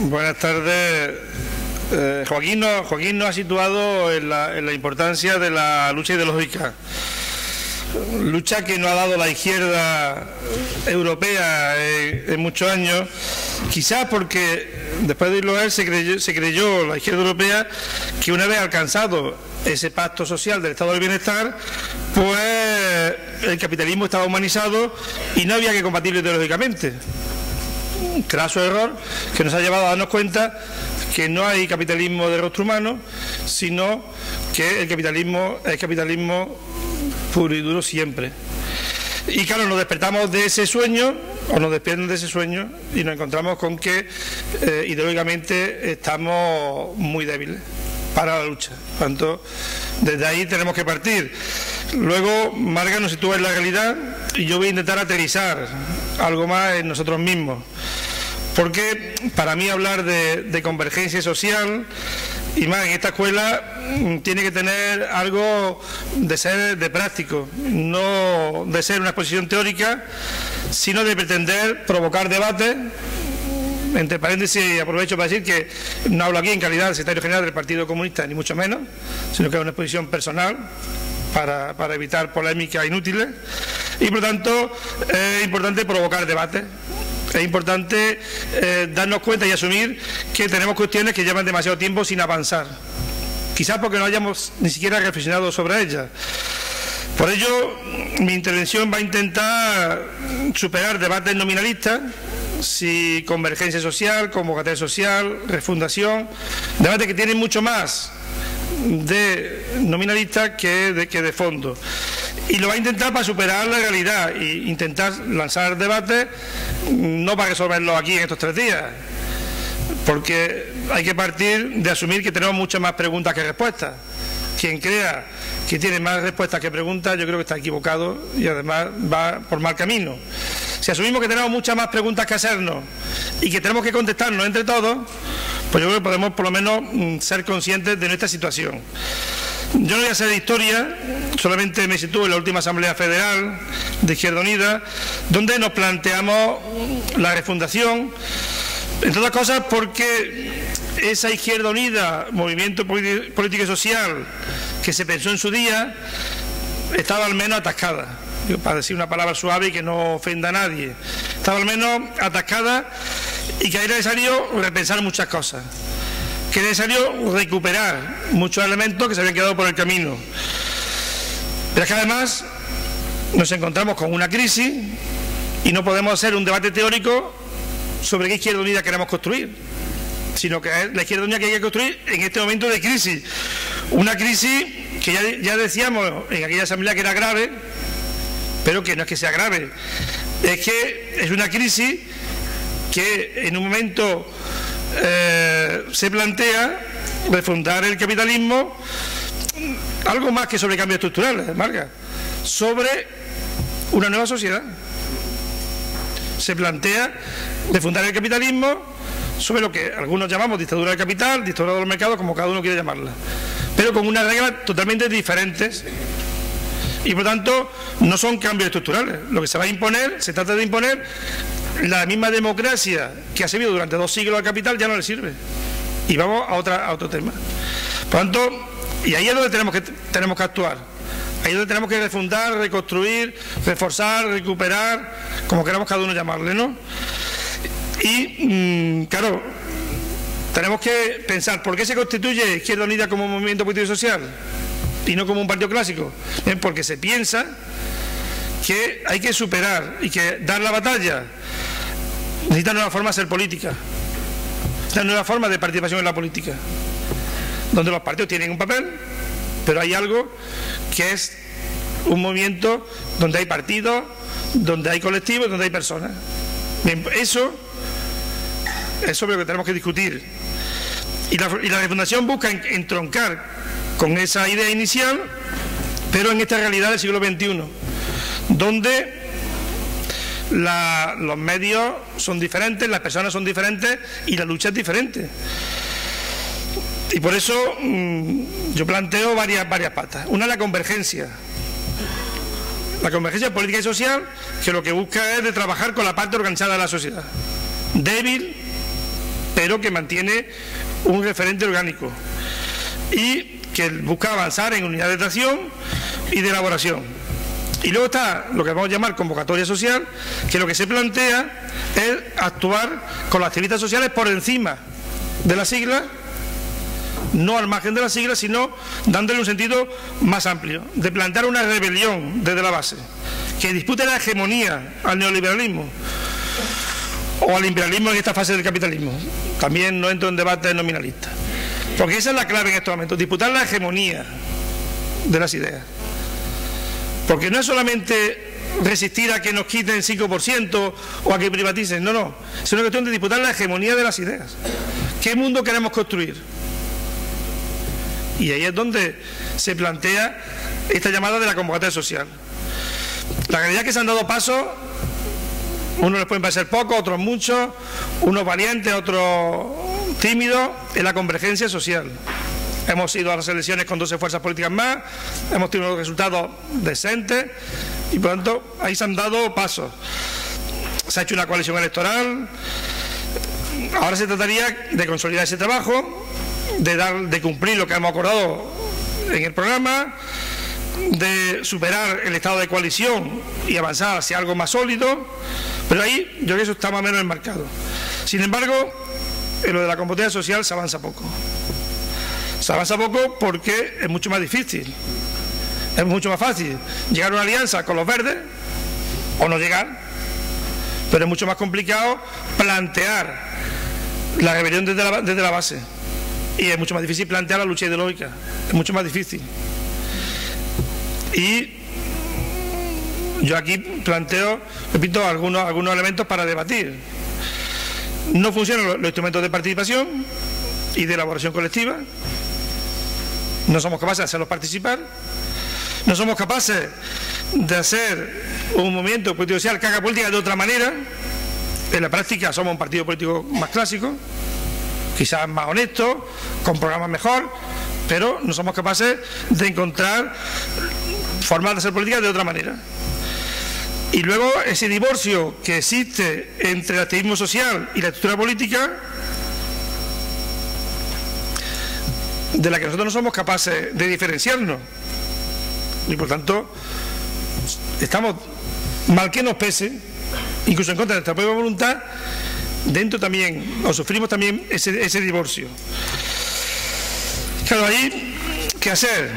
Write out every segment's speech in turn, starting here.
Buenas tardes. Joaquín nos ha situado en la importancia de la lucha ideológica. Lucha que no ha dado la izquierda europea en muchos años, quizás porque después de irlo a él se creyó la izquierda europea que una vez alcanzado ese pacto social del estado del bienestar, pues el capitalismo estaba humanizado y no había que combatirlo ideológicamente. Un craso error que nos ha llevado a darnos cuenta que no hay capitalismo de rostro humano, sino que el capitalismo es capitalismo puro y duro siempre. Y claro, nos despertamos de ese sueño, o nos despiertan de ese sueño, y nos encontramos con que ideológicamente estamos muy débiles para la lucha. Por tanto, desde ahí tenemos que partir. Luego, Marga nos sitúa en la realidad y yo voy a intentar aterrizar algo más en nosotros mismos. Porque para mí hablar de convergencia social, y más en esta escuela, tiene que tener algo de ser de práctico, no de ser una exposición teórica, sino de pretender provocar debates. Entre paréntesis, aprovecho para decir que no hablo aquí en calidad de secretario general del Partido Comunista, ni mucho menos, sino que es una exposición personal para evitar polémicas inútiles. Y por lo tanto, es importante provocar debates. Es importante darnos cuenta y asumir que tenemos cuestiones que llevan demasiado tiempo sin avanzar, quizás porque no hayamos ni siquiera reflexionado sobre ellas. Por ello, mi intervención va a intentar superar debates nominalistas, si convergencia social, convocatoria social, refundación, debates que tienen mucho más de nominalistas que de fondo. Y lo va a intentar para superar la realidad e intentar lanzar debates, no para resolverlo aquí en estos 3 días, porque hay que partir de asumir que tenemos muchas más preguntas que respuestas. Quien crea que tiene más respuestas que preguntas, yo creo que está equivocado y además va por mal camino. Si asumimos que tenemos muchas más preguntas que hacernos y que tenemos que contestarnos entre todos, pues yo creo que podemos por lo menos ser conscientes de nuestra situación. Yo no voy a hacer historia, solamente me sitúo en la última Asamblea Federal de Izquierda Unida, donde nos planteamos la refundación, entre otras cosas porque esa Izquierda Unida, movimiento político y social que se pensó en su día, estaba al menos atascada, para decir una palabra suave y que no ofenda a nadie, estaba al menos atascada y que era necesario repensar muchas cosas, que es necesario recuperar muchos elementos que se habían quedado por el camino. Pero es que además nos encontramos con una crisis y no podemos hacer un debate teórico sobre qué Izquierda Unida queremos construir, sino que es la Izquierda Unida que hay que construir en este momento de crisis. Una crisis que ya decíamos en aquella asamblea que era grave, pero que no es que sea grave, es que es una crisis que en un momento se plantea refundar el capitalismo, algo más que sobre cambios estructurales, Marga, sobre una nueva sociedad. Se plantea refundar el capitalismo sobre lo que algunos llamamos dictadura del capital, dictadura de los mercados, como cada uno quiere llamarla, pero con unas reglas totalmente diferentes. Y por tanto no son cambios estructurales. Lo que se va a imponer, se trata de imponer la misma democracia que ha servido durante 2 siglos al capital, ya no le sirve. Y vamos a otro tema. Por tanto, y ahí es donde tenemos que actuar. Ahí es donde tenemos que refundar, reconstruir, reforzar, recuperar, como queramos cada uno llamarle, ¿no? Y claro, tenemos que pensar ¿por qué se constituye Izquierda Unida como movimiento político y social y no como un partido clásico? Bien, porque se piensa que hay que superar y que dar la batalla necesita nueva forma de ser política, una nueva forma de participación en la política, donde los partidos tienen un papel, pero hay algo que es un movimiento donde hay partidos, donde hay colectivos, donde hay personas. Bien, eso es sobre lo que tenemos que discutir. Y la refundación busca entroncar con esa idea inicial, pero en esta realidad del siglo XXI, donde los medios son diferentes, las personas son diferentes y la lucha es diferente. Y por eso yo planteo varias patas. Una es la convergencia. La convergencia política y social, que lo que busca es de trabajar con la parte organizada de la sociedad. Débil, pero que mantiene un referente orgánico. Y que busca avanzar en unidades de acción y de elaboración. Y luego está lo que vamos a llamar convocatoria social, que lo que se plantea es actuar con las activistas sociales por encima de las siglas, no al margen de las siglas, sino dándole un sentido más amplio, de plantear una rebelión desde la base, que dispute la hegemonía al neoliberalismo o al imperialismo en esta fase del capitalismo. También no entro en debate nominalista, porque esa es la clave en estos momentos, disputar la hegemonía de las ideas. Porque no es solamente resistir a que nos quiten el 5% o a que privaticen, no, es una cuestión de disputar la hegemonía de las ideas. ¿Qué mundo queremos construir? Y ahí es donde se plantea esta llamada de la convocatoria social. La realidad es que se han dado pasos, unos les pueden parecer pocos, otros muchos, unos valientes, otros tímidos, en la convergencia social. Hemos ido a las elecciones con 12 fuerzas políticas más, hemos tenido resultados decentes y por lo tanto ahí se han dado pasos. Se ha hecho una coalición electoral, ahora se trataría de consolidar ese trabajo, de cumplir lo que hemos acordado en el programa, de superar el estado de coalición y avanzar hacia algo más sólido, pero ahí yo creo que eso está más o menos enmarcado. Sin embargo, en lo de la convocatoria social se avanza poco. Se avanza poco porque es mucho más difícil, es mucho más fácil llegar a una alianza con los verdes o no llegar, pero es mucho más complicado plantear la rebelión desde la base. Y es mucho más difícil plantear la lucha ideológica, es mucho más difícil. Y yo aquí planteo, repito, algunos elementos para debatir. No funcionan los instrumentos de participación y de elaboración colectiva. No somos capaces de hacerlos participar. No somos capaces de hacer un movimiento político social que haga política de otra manera. En la práctica somos un partido político más clásico, quizás más honesto, con programas mejor, pero no somos capaces de encontrar formas de hacer política de otra manera. Y luego ese divorcio que existe entre el activismo social y la estructura política, de la que nosotros no somos capaces de diferenciarnos. Y por tanto, estamos, mal que nos pese, incluso en contra de nuestra propia voluntad, dentro también, o sufrimos también ese divorcio. Claro, ahí, ¿qué hacer?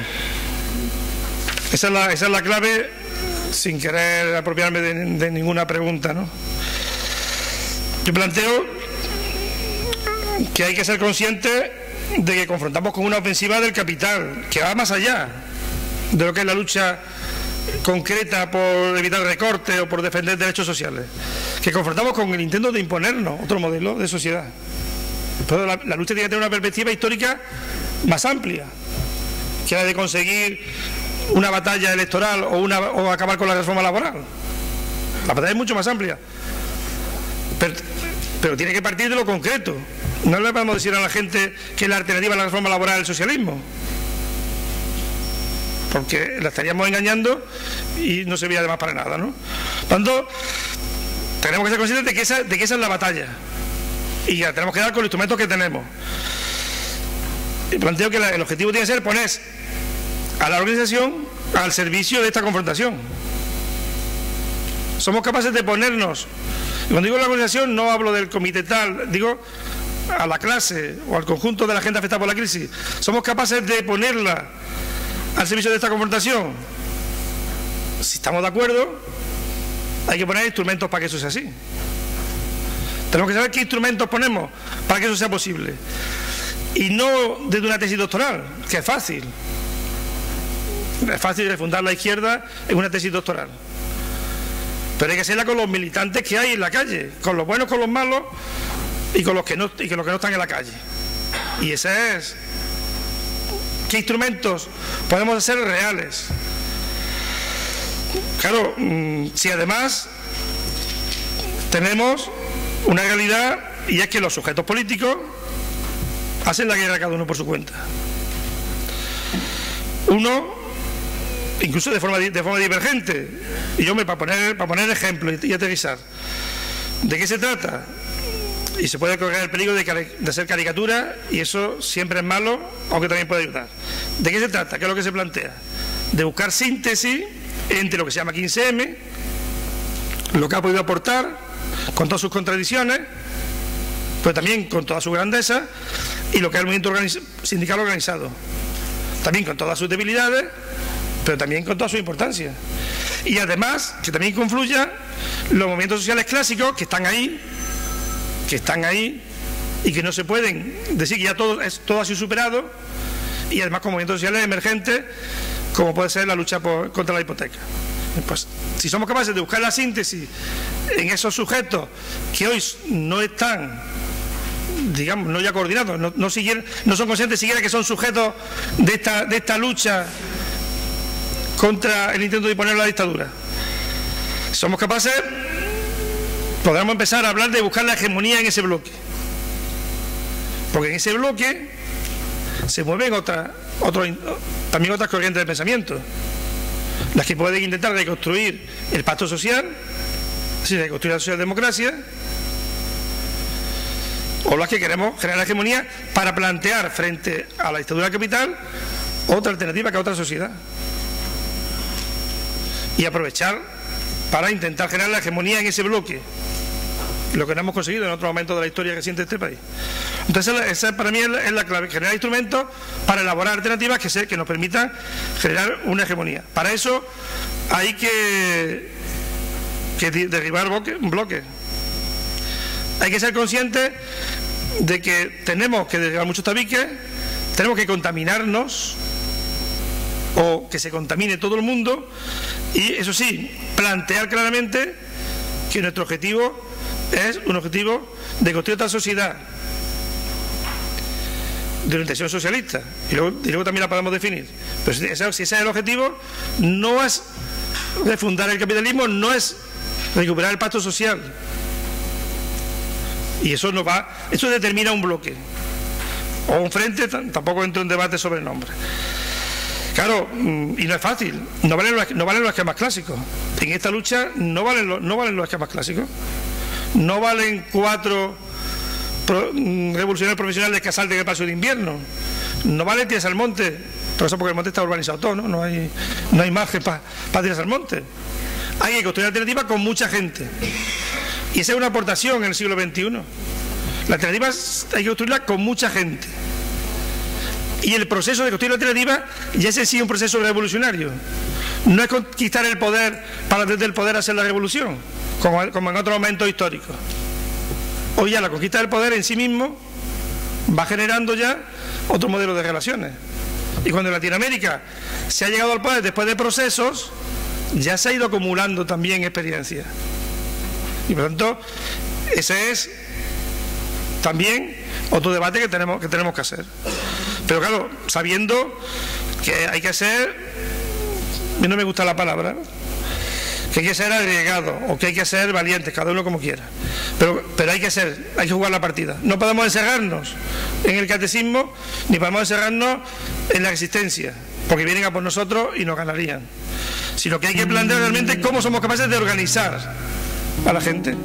Esa es la clave, sin querer apropiarme de ninguna pregunta, ¿no? Yo planteo que hay que ser conscientes de que confrontamos con una ofensiva del capital, que va más allá de lo que es la lucha concreta por evitar recortes o por defender derechos sociales, que confrontamos con el intento de imponernos otro modelo de sociedad. Pero la lucha tiene que tener una perspectiva histórica más amplia, que la de conseguir una batalla electoral o acabar con la reforma laboral. La batalla es mucho más amplia, pero tiene que partir de lo concreto. No le podemos decir a la gente que la alternativa a la reforma laboral es el socialismo, porque la estaríamos engañando y no serviría además para nada, ¿no? Por lo tanto, tenemos que ser conscientes de que esa es la batalla y la tenemos que dar con los instrumentos que tenemos. Y planteo que el objetivo tiene que ser poner a la organización al servicio de esta confrontación. Somos capaces de ponernos, y cuando digo la organización no hablo del comité tal, digo a la clase o al conjunto de la gente afectada por la crisis. Somos capaces de ponerla al servicio de esta confrontación. Si estamos de acuerdo, hay que poner instrumentos para que eso sea así. Tenemos que saber qué instrumentos ponemos para que eso sea posible. Y no desde una tesis doctoral, que es fácil. Es fácil refundar la izquierda en una tesis doctoral. Pero hay que hacerla con los militantes que hay en la calle, con los buenos, con los malos y con los que no están en la calle. Y ese es qué instrumentos podemos hacer reales. Claro, si además tenemos una realidad, y es que los sujetos políticos hacen la guerra cada uno por su cuenta. Uno, incluso de forma divergente. Y yo, para poner ejemplo y aterrizar, ¿de qué se trata? Y se puede correr el peligro de hacer caricatura, y eso siempre es malo, aunque también puede ayudar. ¿De qué se trata? ¿Qué es lo que se plantea? De buscar síntesis entre lo que se llama 15M, lo que ha podido aportar, con todas sus contradicciones, pero también con toda su grandeza, y lo que es el movimiento sindical organizado, también con todas sus debilidades, pero también con toda su importancia. Y además, que también confluya los movimientos sociales clásicos que están ahí, y que no se pueden decir que ya todo ha sido superado, y además con movimientos sociales emergentes, como puede ser la lucha contra la hipoteca. Pues si somos capaces de buscar la síntesis en esos sujetos que hoy no están, digamos, no ya coordinados, no son conscientes siquiera que son sujetos de esta lucha contra el intento de imponer la dictadura, si somos capaces, podremos empezar a hablar de buscar la hegemonía en ese bloque, porque en ese bloque se mueven también otras corrientes de pensamiento, las que pueden intentar reconstruir el pacto social, es decir, reconstruir la socialdemocracia, o las que queremos generar la hegemonía para plantear frente a la dictadura capital otra alternativa que otra sociedad, y aprovechar para intentar generar la hegemonía en ese bloque, lo que no hemos conseguido en otro momento de la historia reciente de este país. Entonces esa para mí es la clave, generar instrumentos para elaborar alternativas que nos permitan generar una hegemonía. Para eso hay que derribar bloques. Hay que ser conscientes de que tenemos que derribar muchos tabiques, tenemos que contaminarnos, o que se contamine todo el mundo, y eso sí, plantear claramente que nuestro objetivo es un objetivo de construir otra sociedad de orientación socialista, y luego también la podemos definir, pero si ese es el objetivo, no es refundar el capitalismo, no es recuperar el pacto social, y eso determina un bloque o un frente. Tampoco entro en debate sobre el nombre. Claro, y no es fácil, no valen los esquemas clásicos. En esta lucha no valen los esquemas clásicos. No valen 4 revolucionarios profesionales que asalten el paso de invierno. No vale tirarse al monte, por eso porque el monte está urbanizado todo, ¿no? No hay margen para tirarse al monte. Hay que construir alternativas con mucha gente. Y esa es una aportación en el siglo XXI. La alternativa hay que construirla con mucha gente. Y el proceso de construir la alternativa ya es en sí un proceso revolucionario. No es conquistar el poder para desde el poder hacer la revolución, como en otros momentos históricos. Hoy ya la conquista del poder en sí mismo va generando ya otro modelo de relaciones. Y cuando en Latinoamérica se ha llegado al poder después de procesos, ya se ha ido acumulando también experiencia. Y por lo tanto, ese es también otro debate que tenemos que hacer. Pero claro, sabiendo que hay que ser, a mí no me gusta la palabra, que hay que ser arriesgado o que hay que ser valientes, cada uno como quiera. Pero hay que jugar la partida. No podemos encerrarnos en el catecismo, ni podemos encerrarnos en la resistencia, porque vienen a por nosotros y nos ganarían. Sino que hay que plantear realmente cómo somos capaces de organizar a la gente.